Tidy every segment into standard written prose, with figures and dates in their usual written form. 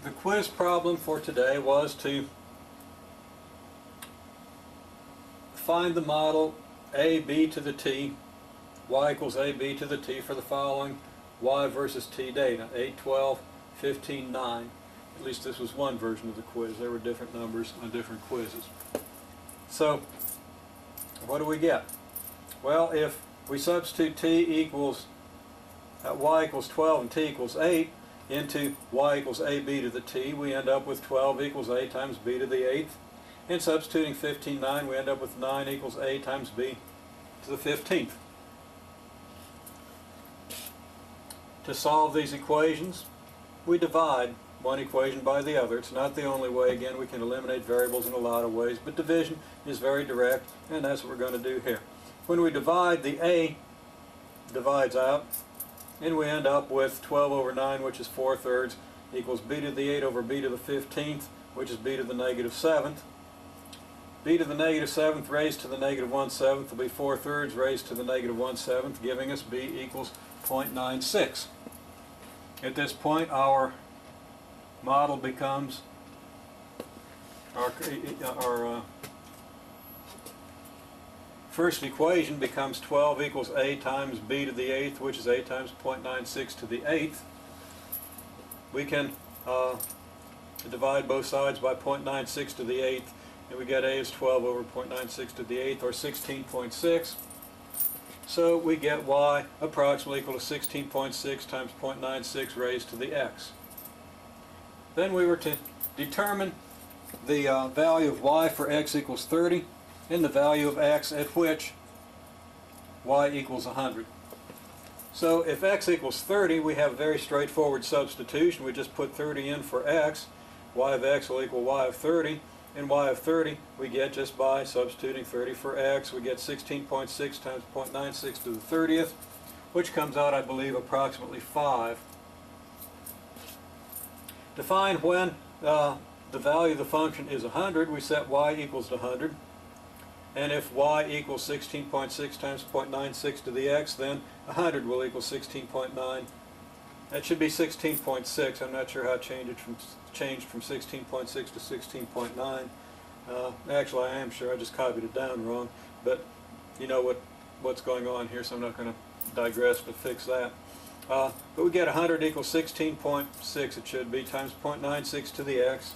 The quiz problem for today was to find the model AB to the t, y equals AB to the t for the following y versus t data, 8, 12, 15, 9. At least this was one version of the quiz. There were different numbers on different quizzes. So what do we get? Well, if we substitute t equals y equals 12 and t equals 8 into y equals ab to the t, we end up with 12 equals a times b to the 8th. And substituting 15, 9, we end up with 9 equals a times b to the 15th. To solve these equations, we divide one equation by the other. It's not the only way. Again, we can eliminate variables in a lot of ways, but division is very direct, and that's what we're going to do here. When we divide, the a divides out, and we end up with 12 over 9, which is 4/3, equals b to the 8 over b to the 15th, which is b to the negative 7th. b to the negative 7th raised to the negative 1/7 will be 4/3 raised to the negative 1/7, giving us b equals 0.96. At this point, our model becomes, our first equation becomes 12 equals a times b to the 8th, which is a times 0.96 to the 8th. We can divide both sides by 0.96 to the 8th, and we get a is 12 over 0.96 to the 8th, or 16.6. So we get y approximately equal to 16.6 times 0.96 raised to the x. Then we were to determine the value of y for x equals 30 and the value of x at which y equals 100. So if x equals 30, we have a very straightforward substitution. We just put 30 in for x. Y of x will equal y of 30. And y of 30 we get just by substituting 30 for x. We get 16.6 times 0.96 to the 30th, which comes out, I believe, approximately 5. To find when the value of the function is 100, we set y equals to 100. And if y equals 16.6 times 0.96 to the x, then 100 will equal 16.9. That should be 16.6. I'm not sure how it changed from 16.6 to 16.9. Actually, I am sure. I just copied it down wrong. But you know what's going on here, so I'm not going to digress to fix that. But we get 100 equals 16.6, it should be, times 0.96 to the x.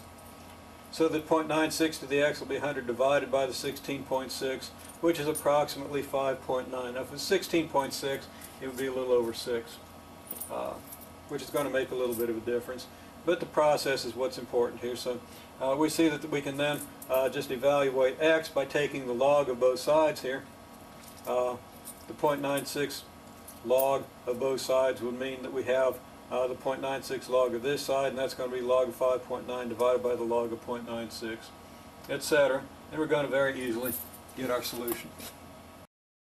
So that 0.96 to the x will be 100 divided by the 16.6, which is approximately 5.9. Now if it's 16.6, it would be a little over 6, which is going to make a little bit of a difference. But the process is what's important here. So we see that we can then just evaluate x by taking the log of both sides here. The 0.96 log of both sides would mean that we have the 0.96 log of this side, and that's going to be log of 5.9 divided by the log of 0.96, etc. And we're going to very easily get our solution.